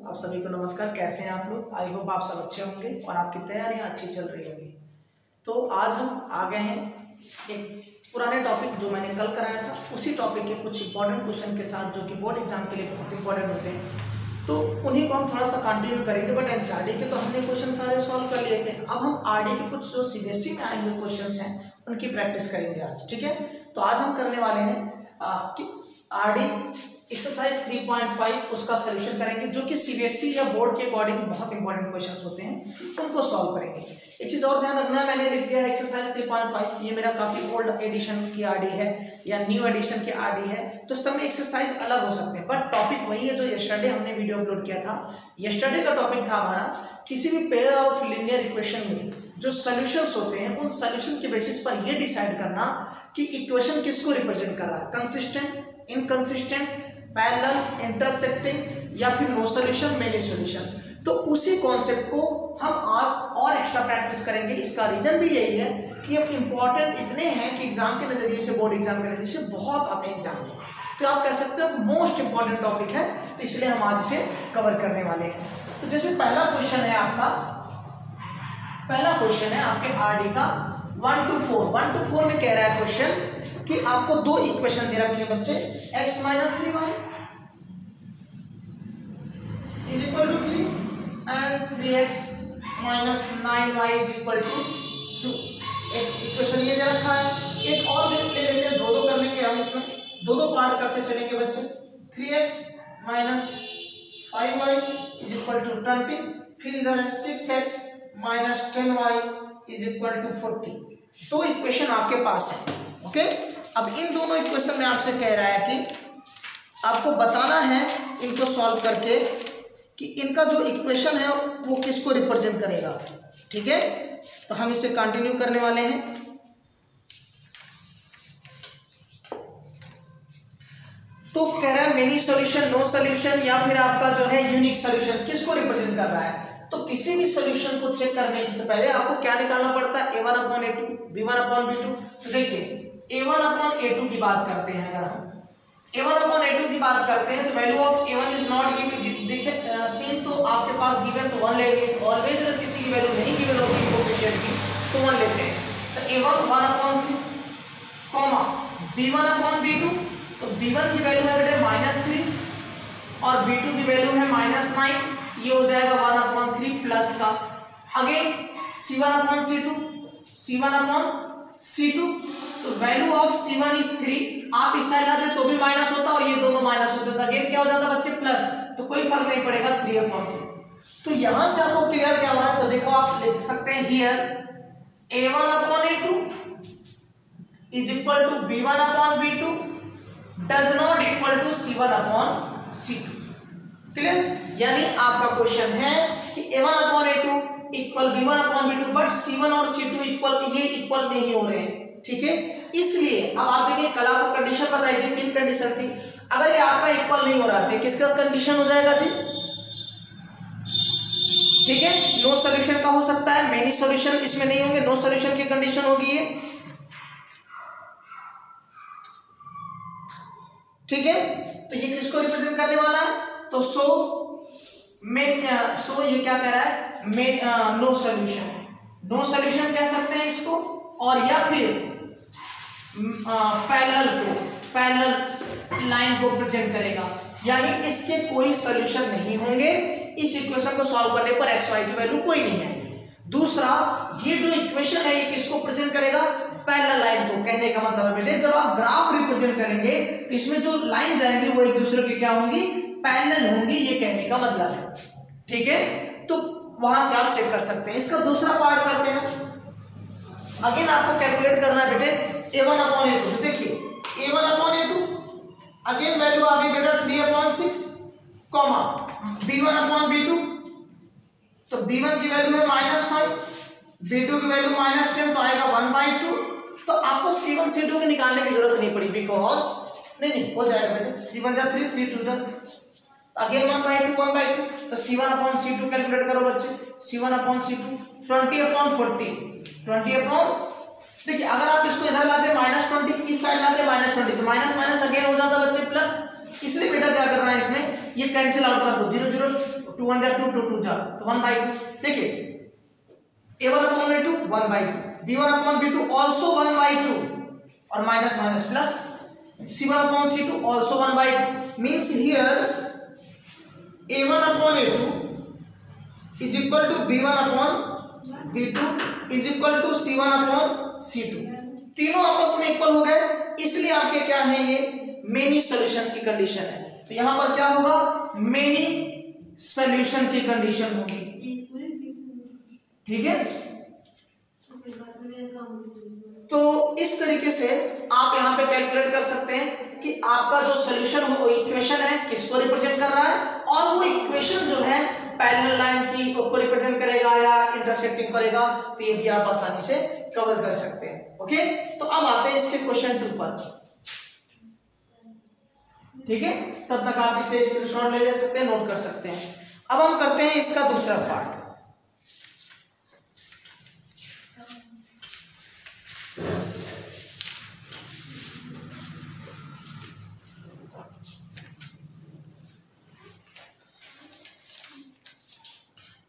आप सभी को नमस्कार। कैसे हैं आप लोग? आई होप आप सब अच्छे होंगे और आपकी तैयारियां अच्छी चल रही होंगी। तो आज हम आ गए हैं एक पुराने टॉपिक जो मैंने कल कराया था, उसी टॉपिक के कुछ इंपॉर्टेंट क्वेश्चन के साथ, जो कि बोर्ड एग्जाम के लिए बहुत इंपॉर्टेंट होते हैं। तो उन्हीं को हम थोड़ा सा कंटिन्यू करेंगे। बट एनसीईआरटी के तो हमने क्वेश्चन सारे सॉल्व कर लिए थे। अब हम आरडी के कुछ जो सीबीएसई में आए हुए क्वेश्चन हैं उनकी प्रैक्टिस करेंगे आज। ठीक है, तो आज हम करने वाले हैं कि आरडी एक्सरसाइज 3.5 उसका सोल्यूशन करेंगे, जो कि सीबीएसई या बोर्ड के अकॉर्डिंग बहुत इंपॉर्टेंट क्वेश्चंस होते हैं, उनको सॉल्व करेंगे। एक चीज और ध्यान रखना है, मैंने लिख दिया है एक्सरसाइज 3.5। ये मेरा काफी ओल्ड एडिशन की आरडी है या न्यू एडिशन की आरडी है, तो सब में एक्सरसाइज अलग हो सकते हैं, बट टॉपिक वही है जो यस्टरडे हमने वीडियो अपलोड किया था। यस्टरडे का टॉपिक था हमारा किसी भी पेयर ऑफ लीनियर इक्वेशन में जो सॉल्यूशंस होते हैं, उन सॉल्यूशन के बेसिस पर यह डिसाइड करना कि इक्वेशन किसको रिप्रेजेंट कर रहा है, कंसिस्टेंट, इनकंसिस्टेंट, पैरेलल, इंटरसेक्टिंग या फिर नो सॉल्यूशन, मेनी सॉल्यूशन। तो उसी कॉन्सेप्ट को हम आज और एक्स्ट्रा प्रैक्टिस करेंगे। इसका रीजन भी यही है कि अब इंपॉर्टेंट इतने हैं कि एग्जाम के नजरिए से, बोर्ड एग्जाम के नजरिए से बहुत आते हैं एग्जाम में, तो आप कह सकते हो मोस्ट इंपॉर्टेंट टॉपिक है, तो इसलिए हम आज इसे कवर करने वाले हैं। तो जैसे पहला क्वेश्चन है आपके आरडी का 1 to 4। 1 to 4 में कह रहा है क्वेश्चन कि आपको दो इक्वेशन दे रखे हैं बच्चे, x minus 3y is equal to 3 and 3x minus 9y is equal to 2। एक इक्वेशन ये दे रखा है, एक और ले लेते हैं, दो कर लेंगे हम, इसमें दो पार्ट करते चलेंगे बच्चे। 3x minus 5y is equal to 20, फिर इधर है 6x minus 10y is equal to 40। दो इक्वेशन आपके पास है। ओके, अब इन दोनों इक्वेशन में आपसे कह रहा है कि आपको बताना है इनको सॉल्व करके कि इनका जो इक्वेशन है वो किसको रिप्रेजेंट करेगा। ठीक है, तो हम इसे कंटिन्यू करने वाले हैं। तो कह रहा है मेनी सॉल्यूशन, नो सॉल्यूशन या फिर आपका जो है यूनिक सॉल्यूशन, किसको रिप्रेजेंट कर रहा है। तो किसी भी सॉल्यूशन को चेक करने से पहले आपको क्या निकालना पड़ता है, a1/a2, b1/b2। तो देखिए a1/a2 की बात करते हैं, अगर हम a1/a2 की बात करते हैं तो value of a1 is not given, दिखे सेम तो आपके पास गिवन तो 1 लेंगे। ऑलवेज अगर किसी की वैल्यू नहीं गिवन होगी कोएफिशिएंट की तो 1 लेते हैं। तो a1 1/3 कॉमा b1/b2, तो b1 की वैल्यू है बेटे -3 और b2 की वैल्यू है -9, ये हो जाएगा 1/3 प्लस का। अगेन c1/c2, तो वैल्यू ऑफ c1 इज 3। आप इस साइड लाते तो भी माइनस होता और ये दोनों माइनस होते, तो अगेन क्या हो जाता बच्चे प्लस, तो कोई फर्क नहीं पड़ेगा 3/2। तो यहां से आपको क्लियर क्या हो रहा है, तो देखो आप लिख सकते हैं here a1/a2 is equal to b1/b2 does not equal to c1/c2। Clear, यानी आपका क्वेश्चन है कि a1/a2 equal b1/b2, but c1 और c2 इक्वल नहीं हो रहे हैं। ठीक है, इसलिए अब आप देखिए कल आपको कंडीशन बताई थी, 3 कंडीशन थी। अगर ये आपका इक्वल नहीं हो रहा है, किसका कंडीशन हो जाएगा जी? ठीक है, नो सॉल्यूशन का हो सकता है, मेनी सॉल्यूशन इसमें नहीं होंगे, नो सॉल्यूशन की कंडीशन होगी ये। ठीक है, तो ये किसको रिप्रेजेंट करने वाला है, तो ये क्या कह रहा है, नो सॉल्यूशन कह सकते हैं इसको, और या फिर पैरेलल लाइन को प्रेजेंट करेगा, यानी इसके कोई सॉल्यूशन नहीं होंगे। इस इक्वेशन को सॉल्व करने पर एक्स वाई की वैल्यू कोई नहीं आएगी। दूसरा, ये जो इक्वेशन है ये किसको प्रेजेंट करेगा, पैरेलल लाइन को। कहने का मतलब है बेटे जब आप ग्राफ रिप्रेजेंट करेंगे तो इसमें जो लाइन जाएंगी वो एक दूसरे की क्या होंगी, पैरेलल होंगी, ये कहने का मतलब है। ठीक है, तो वहां से आप चेक कर सकते हैं। इसका दूसरा पार्ट करते हैं। अगेन आपको कैलकुलेट करना है बेटे a1/a2। तो देखिए a1/a2 अगेन वैल्यू आ गई बेटा 3/6 कॉमा b1/b2, तो b1 की वैल्यू है -5, b2 की वैल्यू -10, तो आएगा 1/2। तो आपको c1 c2 की निकालने की जरूरत नहीं पड़ी, बिकॉज नहीं हो जाएगा बेटे 3 × 3 3 2 अगेन 1/2, तो c1/c2 कैलकुलेट करो बच्चे। c1/c2 20/40 देखिए, अगर आप इसको इधर लाते -20, इस साइड लाते -20, तो माइनस अगेन हो जाता बच्चे प्लस। इसलिए बेटा क्या करना है, इसमें ये कैंसिल आउट कर दो, 0 0 2 1 जा 2 2 2 जा तो 1/2। देखिए a1/a2 1/2, b1/b2 also 1/2 और minus minus plus c1/c2 also 1/2 means here a1/a2 is equal to b1/b2 is equal to c1/c2। तीनों आपस में इक्वल हो गए, इसलिए आपके क्या है ये मेनी सॉल्यूशंस की कंडीशन है। तो यहां पर क्या होगा, मेनी सॉल्यूशन की कंडीशन होगी। ठीक है, तो इस तरीके से आप यहां पे कैलकुलेट कर सकते हैं कि आपका जो सॉल्यूशन हो इक्वेशन है किसको रिप्रेजेंट कर रहा है, और वो इक्वेशन जो है पैरेलल लाइन की को रिप्रेजेंट करेगा या इंटरसेक्टिंग करेगा, तो ये भी आप आसानी से कवर कर सकते हैं। ओके, तो अब आते हैं इसके क्वेश्चन 2 पर। ठीक है, तब तक आप इसे स्क्रीनशॉट ले सकते हैं, नोट कर सकते हैं। अब हम करते हैं इसका दूसरा पार्ट।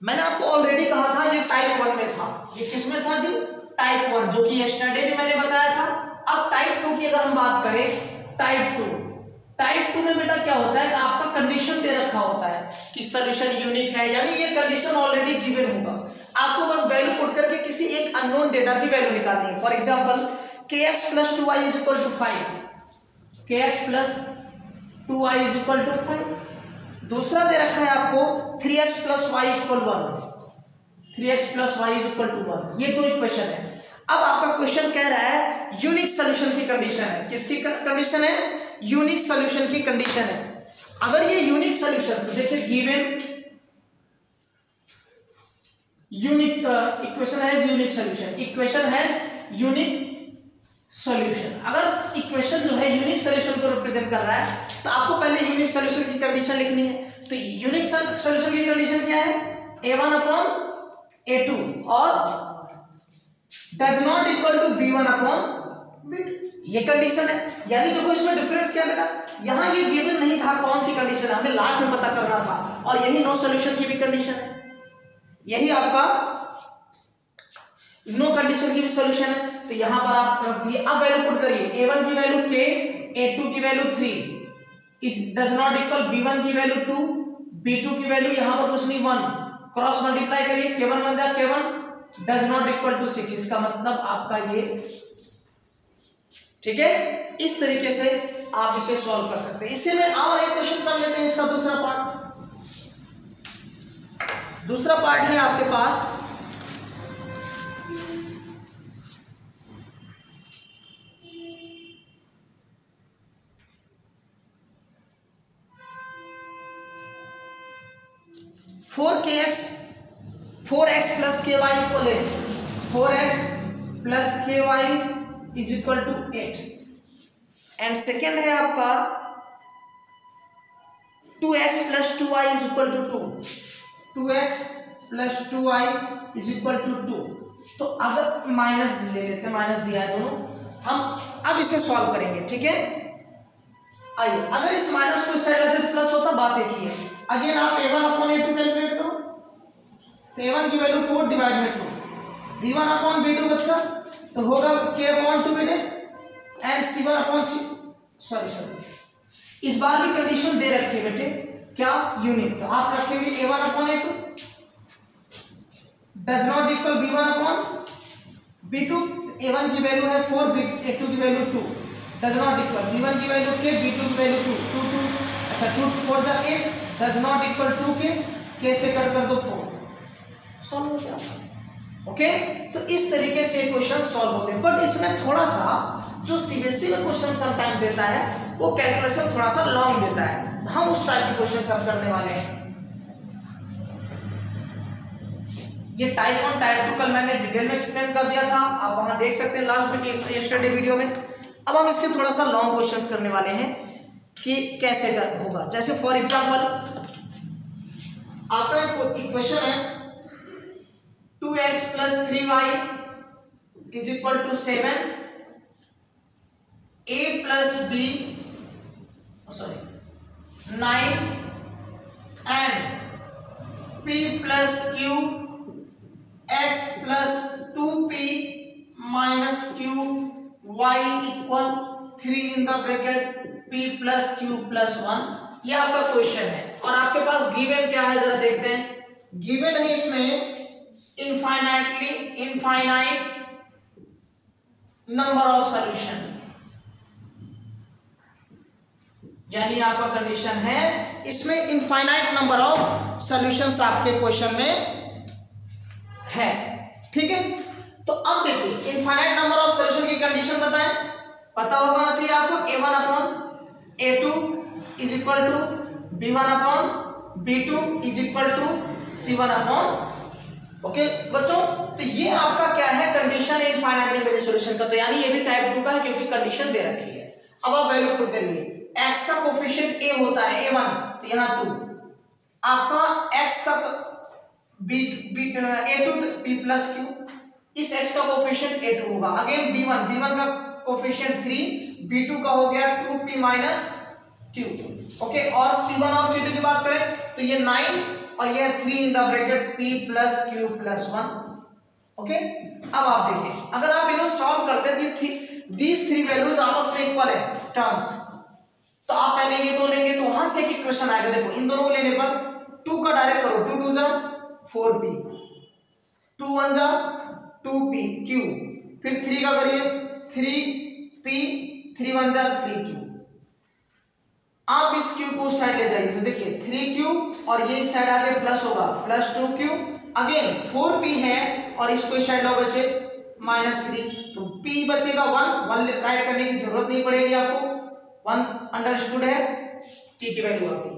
मैंने आपको ऑलरेडी कहा था ये टाइप 1 में था, ये किस में था जी, टाइप 1, जो कि यस्टरडे भी मैंने बताया था। अब टाइप 2 की अगर हम बात करें, टाइप 2 में बेटा क्या होता है कि आपका कंडीशन दे रखा होता है कि सॉल्यूशन यूनिक है, यानी ये कंडीशन ऑलरेडी गिवन होगा, आपको बस वैल्यू पुट करके किसी एक अननोन डेटा की वैल्यू निकालनी है। For example kx + 2y = 5, kx + 2y = 5। दूसरा दे रखा है आपको 3x + y = 1, 3x + y = 1। ये दो इक्वेशन है। अब आपका क्वेश्चन कह रहा है यूनिक सॉल्यूशन की कंडीशन है। किसकी कंडीशन है, यूनिक सॉल्यूशन की कंडीशन है। अगर ये यूनिक सॉल्यूशन, तो देखिए given unique equation has unique solution, equation has unique solution. अगर इक्वेशन जो है यूनिक सॉल्यूशन को रिप्रेजेंट कर रहा है, तो आपको पहले यूनिक सॉल्यूशन की कंडीशन लिखनी है। तो यूनिक सॉल्यूशन की कंडीशन क्या है, a1/a2 और does not equal to b1/b2, ये कंडीशन है। यानी देखो इसमें डिफरेंस क्या बेटा, यहां ये गिवन नहीं था कौन सी कंडीशन है, हमें लास्ट में पता करना था, और यही नो सॉल्यूशन की भी कंडीशन है, यही आपका नो कंडीशन की भी सॉल्यूशन है। तो यहां पर आप रख दिए। अब वैल्यू पुट करिए, a1 की वैल्यू k, a2 की value 3, it does not equal b1 की वैल्यू 2, b2 की वैल्यू यहां पर कुछ नहीं 1, क्रॉस मल्टीप्लाई करिए, k1 बन जाए k1 does not equal to 6। इसका मतलब आपका ये, ठीक है, इस तरीके से आप इसे सॉल्व कर सकते हैं। इससे में और एक क्वेश्चन कर लेते हैं, इसका दूसरा पार्ट। दूसरा पार्ट है आपके पास 4x + ky = 4x + ky = 8, and second है आपका 2x + 2y = 2, 2x + 2y = 2। तो अगर माइनस ले लेते हैं, माइनस दिया है दोनों, हम अब इसे सॉल्व करेंगे। ठीक है, आइए, अगर इस माइनस को इस साइड लाते तो प्लस होता, बात एक ही है। अगेन आप a1/a2 कैलकुलेट करो, तो a1 की वैल्यू 4 / 2, b1/b2 बच्चा तो होगा k/2 बेटे, एंड c1/c, सॉरी इस बार भी कंडीशन दे रखी है बेटे, क्या, यूनिक। तो आप रखेंगे a1/a2 does not equal b1/b2, a1 की वैल्यू है 4, a2 की value 2, does not equal b1 की वैल्यू k, b2 की वैल्यू 2, 2 2, अच्छा 2 4 जा 8, does not equal 2k, k से कट कर दो 4, सॉल्व हो गया। ओके, तो इस तरीके से क्वेश्चन सॉल्व होते हैं। बट इसमें थोड़ा सा जो सीबीएसई में क्वेश्चन समटाइम देता है, वो कैलकुलेशन थोड़ा सा लॉन्ग देता है, हम उस टाइप के क्वेश्चन सब करने वाले हैं। ये टाइप 1 टाइप 2 कल मैंने डिटेल में एक्सप्लेन कर दिया था, आप वहां देख सकते हैं लास्ट में यस्टरडे वीडियो में। अब हम इसके थोड़ा सा लॉन्ग क्वेश्चंस करने वाले हैं कि कैसे होगा। जैसे फॉर एग्जांपल आपका एक इक्वेशन है 2x + 3y = 7, a + b 9 and p plus Q x plus 2p minus Q y equal 3 in the bracket p plus Q plus 1। ये आपका क्वेश्चन है और आपके पास गिवन क्या है जरा देखते हैं। गिवन है इसमें इनफाइनाइट नंबर ऑफ सॉल्यूशन, यानी आपका कंडीशन है इसमें इनफाइनाइट नंबर ऑफ सॉल्यूशंस आपके क्वेश्चन में है। ठीक है, तो अब देखिए इनफाइनाइट नंबर ऑफ सॉल्यूशन की कंडीशन बताएं। पता होगा ना चाहिए आपको a1 upon a2 is equal to b1 upon b2 is equal to c1 upon. Okay बच्चों, तो ये आपका क्या है कंडीशन इनफाइनाइट नंबर सॉल्यूशन का, तो यानी ये भी टाइप 2 का है क्योंकि कंडीशन दे रखी है। अब आप वैल्यू पुट करिए। x का कोफिशिएंट a होता है a1, तो यहां 2 आपका x का a2 p प्लस q, इस x का कोफिशिएंट a2 होगा। अगेन b1 का कोफिशिएंट 3, b2 का हो गया 2p माइनस q। ओके, और c1 और c2 की बात करें तो ये 9 और ये 3 in the bracket p plus q plus 1। Okay, अब आप देखें अगर आप इन्हें सॉल्व करते हैं दीज थ्री वैल्यूज आपस में इक्वल है टर्म्स, तो आप पहले ये दो लेंगे तो वहां से एक इक्वेशन आएगा। देखो इन दोनों को लेने पर 2 का डायरेक्ट करो, 2 2 जा 4p, 2 1 जा 2p q, फिर 3 का करिए 3p, 3 1 जा 3q। आप इस q को उस साइड ले जाइए तो देखिए 3q और ये इस साइड आके प्लस होगा प्लस 2q, अगेन 4p है और इसको इस साइड लो बचे माइनस 3, तो p बचेगा 1 राइट करने की जरूरत नहीं पड़ेगी आपको, 1 अंडरस्टूड है, p की वैल्यू आ गई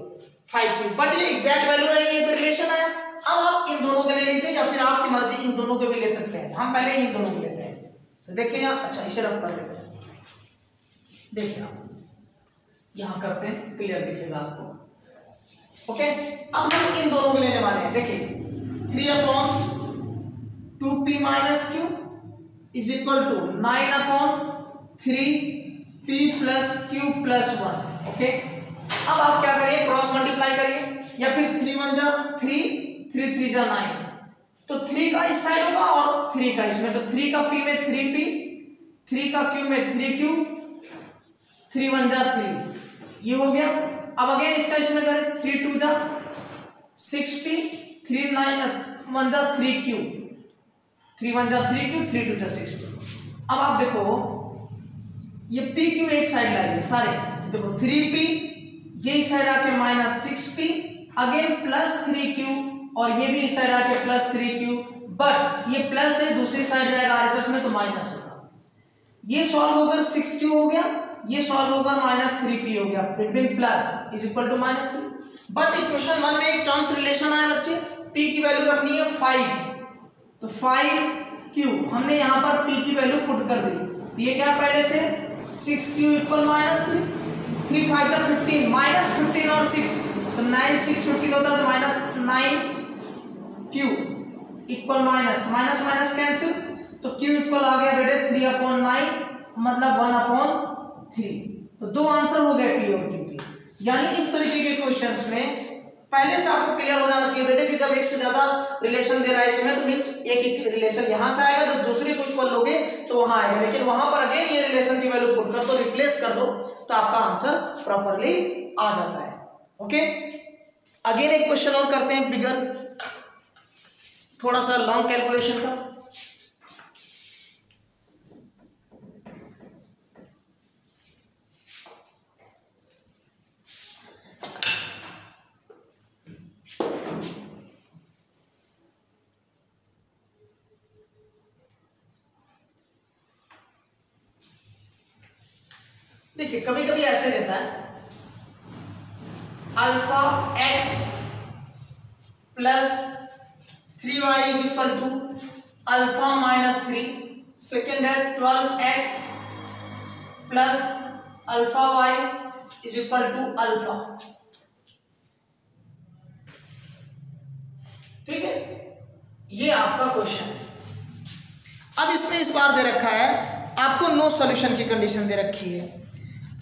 5q। बट ये एग्जैक्ट वैल्यू नहीं है, तो रिलेशन आया। अब आप इन दोनों को ले लीजिए या फिर आपकी मर्जी इन दोनों को भी ले सकते हैं, हम पहले इन दोनों को लेते हैं। तो देखिए यहाँ, अच्छा इसे रफ कर लेते हैं। देखिए आप यहां करते हैं, क्लियर दिखेगा आपको। ओके, अब हम इन दोनों को लेने वाले हैं। देखिए 3 upon 2p minus q is equal to 9 upon 3p plus q plus 1। Okay, अब आप क्या करिए क्रॉस मल्टीप्लाई करिए, या फिर 3 1 जा 3, 3 3 जा 9, तो 3 का इस साइड होगा और 3 का इसमें, तो 3 का p में 3p, 3 का q में 3q, 3 1 जा 3, ये हो गया। अब अगेन इसका इसमें करें 3 2 जा 6p, 3 9 1 जा 3q, 3 1 जा 3q, 3 2 जा 6p। अब आप देखो ये pq एक साइड लाइए सारे, देखो 3p ये इस साइड आके minus 6p, again plus 3q और ये भी इस साइड आके प्लस 3q, बट ये प्लस है दूसरी साइड जाएगा आरएचएस में तो माइनस होगा। ये सॉल्व होकर 6q हो गया, ये सॉल्व होकर माइनस 3p हो गया, between plus is equal to minus 3। But equation 1 में एक टर्म्स रिलेशन आया बच्चे, p की वैल्यू रखनी है 5, तो 5q हमने यहां पर p की वैल्यू पुट कर दी, तो ये क्या पहले से 6q इक्वल माइनस 3, 3 5 जा 15, माइनस 15 और 6, तो 9 6 15 होता है तो minus 9q equal minus minus minus cancel, तो q इक्वल आ गया बेटे 3/9 मतलब 1/3। तो दो आंसर हो गए p और q के। यानी इस तरीके के क्वेश्चंस में पहले से आपको क्लियर हो जाना चाहिए बेटे कि जब एक से ज्यादा रिलेशन दे रहा है इसमें तो मींस एक रिलेशन यहां से आएगा, जब दूसरे को इक्वल लोगे तो वहां आएगा, लेकिन वहां पर अगेन ये रिलेशन की वैल्यू पुट कर दो, रिप्लेस कर दो, तो आपका आंसर प्रॉपर्ली आ जाता है। ओके, अगेन एक क्वेश्चन और करते हैं बिगर, थोड़ा सा लॉन्ग कैलकुलेशन का। देखिए कभी कभी ऐसे रहता है alpha x plus 3y is equal to alpha minus 3, second है 12x plus alpha y is equal to alpha. ठीक है, ये आपका क्वेश्चन है। अब इसमें इस बार दे रखा है आपको नो सॉल्यूशन की कंडीशन दे रखी है,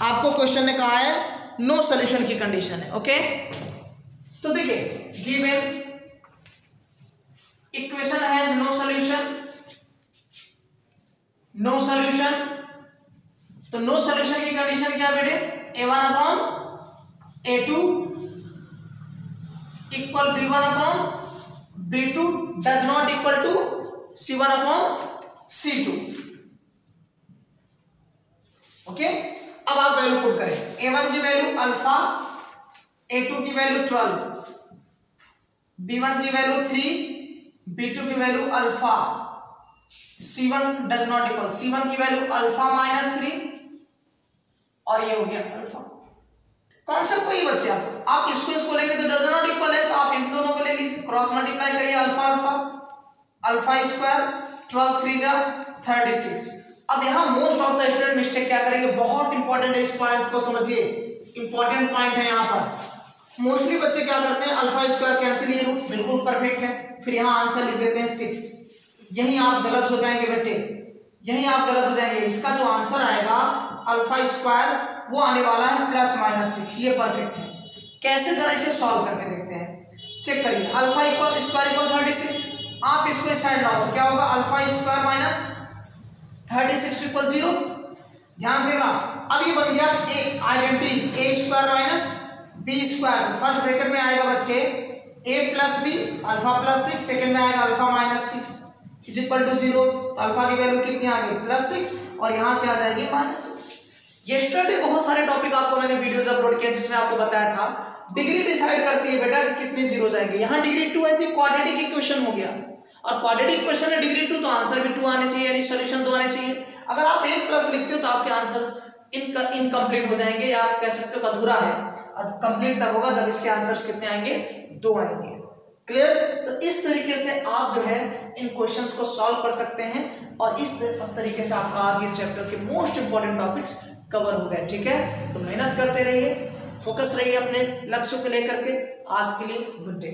आपको क्वेश्चन ने कहा है नो सॉल्यूशन की कंडीशन है। ओके, तो देखिए given equation has no solution, no solution, तो नो सॉल्यूशन की कंडीशन क्या बेटे, a1 upon a2 equal b1 upon b2 does not equal to c1 upon c2। Okay, अब आप वैल्यू पुट करें, a1 की वैल्यू अल्फा, a2 की value 12, b1 की वैल्यू 3, b2 की value alpha, c1 does not equal, c1 की value alpha minus 3 और ये हो गया अल्फा। कॉन्सेप्ट वही बच्चे, आप इसको लेंगे तो डज नॉट इक्वल है, तो आप इन दोनों को ले लीजिए, क्रॉस मल्टीप्लाई करिए, अल्फा अल्फा, अल्फा स्क्वायर 12 3 जा 36। अब यहाँ most of the student mistake क्या करेंगे, बहुत इंपॉर्टेंट है, इस पॉइंट को समझिए, इंपॉर्टेंट पॉइंट है यहाँ पर। मोस्टली बच्चे क्या करते हैं, अल्फा स्क्वायर कैंसिल, ये रूट बिल्कुल परफेक्ट है, फिर यहाँ आंसर लिख देते हैं 6। यही आप गलत हो जाएंगे बेटे, यही आप गलत हो जाएंगे। इसका जो आंसर आएगा अल्फा स्क्वायर वो आने वाला है प्लस माइनस 6, ये परफेक्ट है। कैसे, जरा इसे सॉल्व करके देखते हैं, चेक करिए। अल्फा इक्वल स्क्वायर इक्वल 36, आप इसको इस साइड लाओ तो क्या होगा, अल्फा स्क्वायर माइनस 36 इक्वल 0। ध्यान देना, अब ये बन गया एक identities, A square minus B square. First bracket में आएगा बच्चे a plus B alpha plus 6, second में आएगा alpha minus 6 is equal to 0। तो अल्फा की वैल्यू कितनी आ गई, प्लस 6, और यहां से आ जाएगी माइनस 6। यस्टरडे बहुत सारे टॉपिक आपको मैंने वीडियोस अपलोड किए जिसमें आपको बताया था डिग्री डिसाइड करती है बेटा कि कितने जीरो जाएंगे। यहाँ डिग्री 2 है तो क्वाड्रेटिक इक्वेशन हो गया, और क्वाड्रेटिक इक्वेशन है डिग्री 2 तो आंसर भी 2 आने चाहिए, यानी सॉल्यूशन 2 आने चाहिए। अगर आप 1 प्लस लिखते हो तो आपके आंसर्स इनकम्प्लीट हो जाएंगे, या आप कह सकते हो अधूरा है, कंप्लीट तब होगा जब इसके आंसर्स कितने आएंगे, 2 आएंगे। क्लियर? तो इस तरीके से आप जो है इन क्वेश्चंस को सॉल्व कर सकते हैं, और इस तरीके से आपका आज ये चैप्टर के मोस्ट इंपॉर्टेंट टॉपिक्स कवर हो गए। ठीक है, तो मेहनत करते रहिए, फोकस रहिए अपने लक्ष्य को लेकर के। आज के लिए गुड डे।